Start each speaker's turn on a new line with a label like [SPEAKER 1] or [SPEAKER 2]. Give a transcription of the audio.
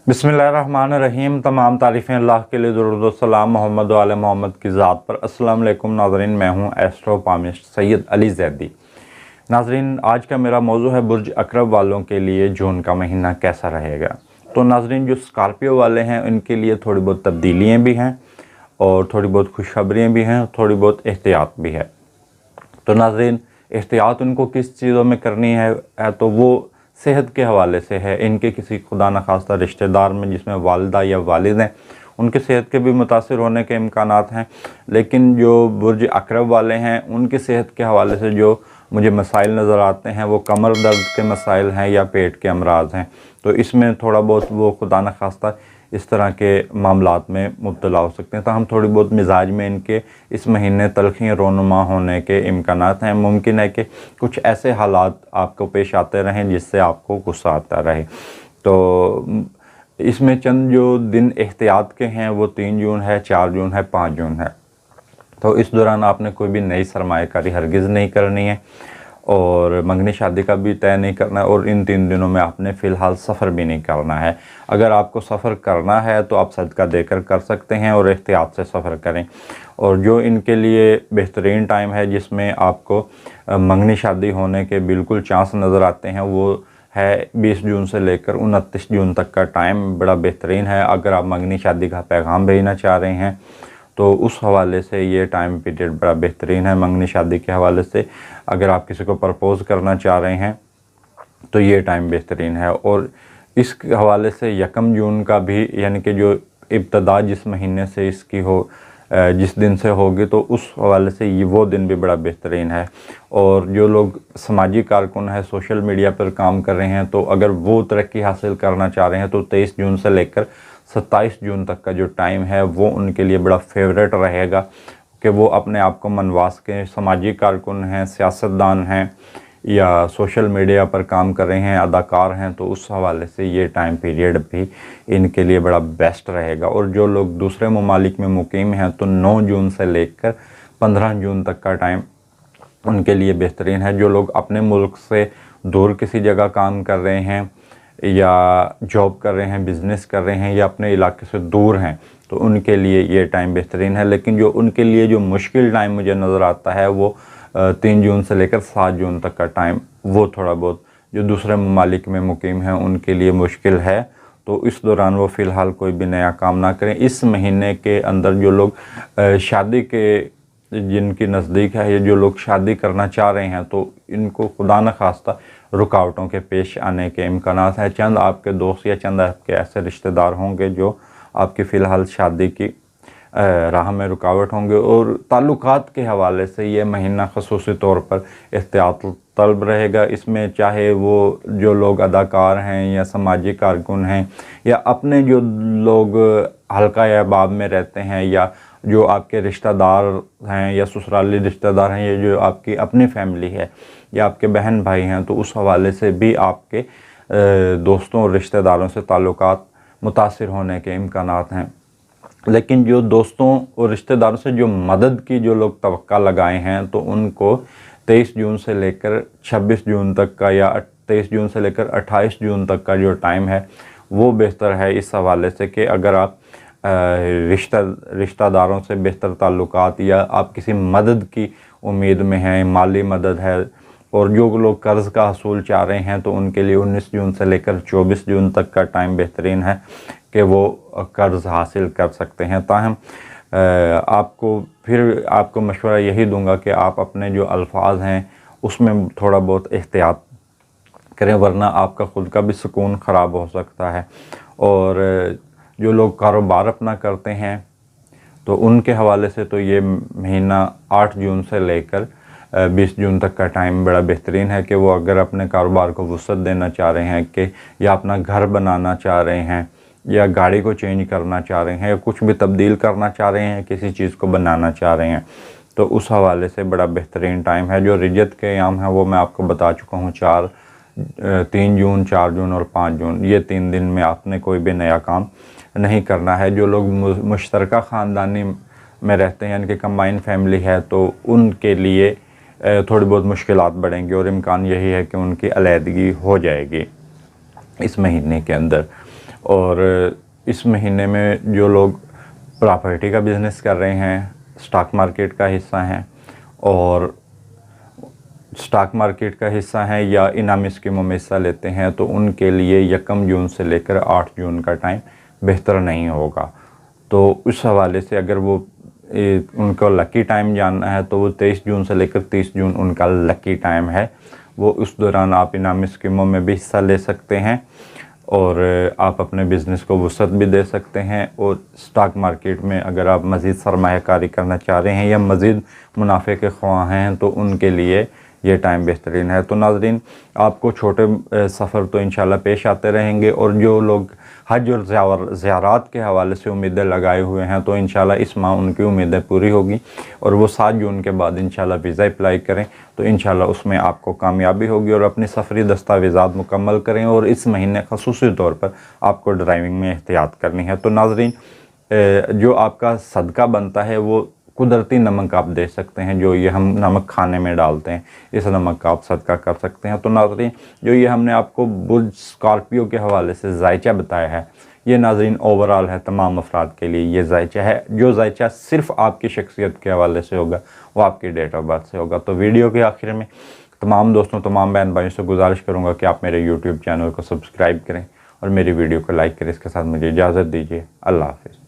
[SPEAKER 1] बिस्मिल्लाहिर्रहमानिर्रहीम। तमाम तारीफ़ें अल्लाह के लिए, दुरूद व सलाम मोहम्मद व आले मोहम्मद की ज़ात पर। अस्सलाम वालेकुम नाज़रीन, मैं हूँ एस्ट्रोपामिस्ट सैयद अली ज़ैदी। नाज़रीन, आज का मेरा मौजू है बुर्ज अक़रब वालों के लिए जून का महीना कैसा रहेगा। तो नाज़रीन, जो स्कॉर्पियो वाले हैं उनके लिए थोड़ी बहुत तब्दीलियाँ भी हैं और थोड़ी बहुत खुशखबरियाँ भी हैं, थोड़ी बहुत एहतियात भी है। तो नाज़रीन, एहतियात उनको किस चीज़ों में करनी है तो वो सेहत के हवाले से है। इनके किसी खुदा न खास्ता रिश्तेदार में जिसमें वालिदा या वालिद हैं, उनकी सेहत के भी मुतासिर होने के इम्कानात हैं। लेकिन जो बुर्ज अक़रब वाले हैं उनकी सेहत के हवाले से जो मुझे मसाइल नज़र आते हैं वो कमर दर्द के मसाइल हैं या पेट के अमराज हैं। तो इसमें थोड़ा बहुत वो खुदा न खास्ता इस तरह के मामलात में मुब्तला हो सकते हैं। तो हम थोड़ी बहुत मिजाज में इनके इस महीने तलखियाँ रोनुमा होने के इम्कानात हैं। मुमकिन है कि कुछ ऐसे हालात आपको पेश आते रहें जिससे आपको गुस्सा आता रहे। तो इसमें चंद जो दिन एहतियात के हैं वो 3 जून है, 4 जून है, 5 जून है। तो इस दौरान आपने कोई भी नई सरमायाकारी हरगिज़ नहीं करनी है और मंगनी शादी का भी तय नहीं करना है। और इन 3 दिनों में आपने फ़िलहाल सफ़र भी नहीं करना है। अगर आपको सफ़र करना है तो आप सदका देकर कर सकते हैं और एहतियात से सफ़र करें। और जो इनके लिए बेहतरीन टाइम है जिसमें आपको मंगनी शादी होने के बिल्कुल चांस नज़र आते हैं वो है 20 जून से लेकर 29 जून तक का टाइम बड़ा बेहतरीन है। अगर आप मंगनी शादी का पैगाम भेजना चाह रहे हैं तो उस हवाले से ये टाइम पीरियड बड़ा बेहतरीन है। मंगनी शादी के हवाले से अगर आप किसी को प्रपोज़ करना चाह रहे हैं तो ये टाइम बेहतरीन है। और इस हवाले से 1 जून का भी, यानी कि जो इब्तदा जिस महीने से इसकी हो, जिस दिन से होगी, तो उस हवाले से ये वो दिन भी बड़ा बेहतरीन है। और जो लोग समाजी कारकुन हैं, सोशल मीडिया पर काम कर रहे हैं, तो अगर वो तरक्की हासिल करना चाह रहे हैं तो 23 जून से लेकर 27 जून तक का जो टाइम है वो उनके लिए बड़ा फेवरेट रहेगा कि वो अपने आप को मनवा सकें। समाजी कारकुन हैं, सियासतदान हैं या सोशल मीडिया पर काम कर रहे हैं, अदाकार हैं, तो उस हवाले से ये टाइम पीरियड भी इनके लिए बड़ा बेस्ट रहेगा। और जो लोग दूसरे ममालिक में मुकीम हैं तो 9 जून से लेकर 15 जून तक का टाइम उनके लिए बेहतरीन है। जो लोग अपने मुल्क से दूर किसी जगह काम कर रहे हैं या जॉब कर रहे हैं, बिज़नेस कर रहे हैं या अपने इलाके से दूर हैं, तो उनके लिए ये टाइम बेहतरीन है। लेकिन जो उनके लिए जो मुश्किल टाइम मुझे नज़र आता है वो 3 जून से लेकर 7 जून तक का टाइम, वो थोड़ा बहुत जो दूसरे ममालिक में मुकीम हैं उनके लिए मुश्किल है। तो इस दौरान वो फ़िलहाल कोई भी नया काम ना करें। इस महीने के अंदर जो लोग शादी के जिनकी नज़दीक है या जो लोग शादी करना चाह रहे हैं तो इनको खुदा न खास्ता रुकावटों के पेश आने के इम्कानात हैं। चंद आपके दोस्त या चंद आपके ऐसे रिश्तेदार होंगे जो आपकी फ़िलहाल शादी की राह में रुकावट होंगे। और ताल्लुकात के हवाले से ये महीना ख़ुसूसी तौर पर एहतियात तलब रहेगा। इसमें चाहे वो जो लोग अदाकार हैं या समाजी कारकुन हैं या अपने जो लोग हल्का या बाब में रहते हैं या जो आपके रिश्तेदार हैं या ससुराली रिश्तेदार हैं या जो आपकी अपनी फैमिली है या आपके बहन भाई हैं, तो उस हवाले से भी आपके दोस्तों और रिश्तेदारों से ताल्लुकात मुतासिर होने के इम्कानात हैं। लेकिन जो दोस्तों और रिश्तेदारों से जो मदद की जो लोग तवक्का लगाए हैं तो उनको 23 जून से लेकर 26 जून तक का या 23 जून से लेकर 28 जून तक का जो टाइम है वो बेहतर है इस हवाले से कि अगर आप रिश्तेदारों से बेहतर ताल्लुकात या आप किसी मदद की उम्मीद में हैं, माली मदद है, और जो लोग कर्ज़ का हसूल चाह रहे हैं तो उनके लिए 19 जून से लेकर 24 जून तक का टाइम बेहतरीन है कि वो कर्ज़ हासिल कर सकते हैं। ताहम आपको मशवरा यही दूंगा कि आप अपने जो अल्फाज हैं उसमें थोड़ा बहुत एहतियात करें, वरना आपका ख़ुद का भी सुकून ख़राब हो सकता है। और जो लोग कारोबार अपना करते हैं तो उनके हवाले से तो ये महीना 8 जून से लेकर 20 जून तक का टाइम बड़ा बेहतरीन है कि वो अगर अपने कारोबार को वसअत देना चाह रहे हैं कि या अपना घर बनाना चाह रहे हैं या गाड़ी को चेंज करना चाह रहे हैं या कुछ भी तब्दील करना चाह रहे हैं, किसी चीज़ को बनाना चाह रहे हैं, तो उस हवाले से बड़ा बेहतरीन टाइम है। जो रिजत के अयाम हैं वो मैं आपको बता चुका हूँ, 3 जून, 4 जून और 5 जून। ये 3 दिन में आपने कोई भी नया काम नहीं करना है। जो लोग मुश्तरका ख़ानदानी में रहते हैं यानी कि कंबाइन फैमिली है तो उनके लिए थोड़ी बहुत मुश्किलात बढ़ेंगी और इम्कान यही है कि उनकी अलहदगी हो जाएगी इस महीने के अंदर। اور اس مہینے میں جو لوگ پراپرٹی کا بزنس کر رہے ہیں، سٹاک مارکیٹ کا حصہ ہیں اور سٹاک مارکیٹ کا حصہ ہیں یا انعامی اسکیموں میں حصہ لیتے ہیں، تو ان کے لیے 1 جون سے لے کر 8 جون کا ٹائم بہتر نہیں ہوگا۔ تو اس حوالے سے اگر وہ ان کو لکی ٹائم جاننا ہے تو وہ 23 جون سے لے کر 30 جون ان کا لکی ٹائم ہے۔ وہ اس دوران آپ انعامی اسکیموں میں بھی حصہ لے سکتے ہیں اور آپ اپنے بزنس کو وسعت بھی دے سکتے ہیں، اور سٹاک مارکیٹ میں اگر آپ مزید سرمایہ کاری کرنا چاہ رہے ہیں یا مزید منافع کے خواہاں ہیں تو ان کے لیے یہ ٹائم بہترین ہے۔ تو ناظرین، آپ کو چھوٹے سفر تو انشاءاللہ پیش آتے رہیں گے، اور جو لوگ حج اور زیارات کے حوالے سے امیدیں لگائے ہوئے ہیں تو انشاءاللہ اس ماہ ان کی امیدیں پوری ہوگی، اور وہ 7 جون کے بعد انشاءاللہ ویزا اپلائی کریں تو انشاءاللہ اس میں آپ کو کامیابی ہوگی، اور اپنی سفری دستاویزات مکمل کریں، اور اس مہینے خصوصی طور پر آپ کو ڈرائیونگ میں احتیاط کرنی ہے۔ تو ناظرین، جو آپ کا صدقہ بنتا ہے وہ قدرتی نمک آپ دے سکتے ہیں، جو یہ ہم نمک کھانے میں ڈالتے ہیں، اس نمک کا آپ صدقہ کر سکتے ہیں۔ تو ناظرین، جو یہ ہم نے آپ کو برج اسکارپیو کے حوالے سے ذائچہ بتایا ہے، یہ ناظرین اوورال ہے، تمام افراد کے لیے یہ ذائچہ ہے۔ جو ذائچہ صرف آپ کی شخصیت کے حوالے سے ہوگا وہ آپ کی ڈیٹ آف برتھ سے ہوگا۔ تو ویڈیو کے آخر میں تمام دوستوں، تمام بہن بھائیوں سے گزارش کروں گا کہ آپ میرے یوٹیوب چینل کو سبسکرائب کریں اور میری ویڈیو کو لائک کریں۔ اس کے ساتھ مجھے اجازت دیجیے، اللہ حافظ۔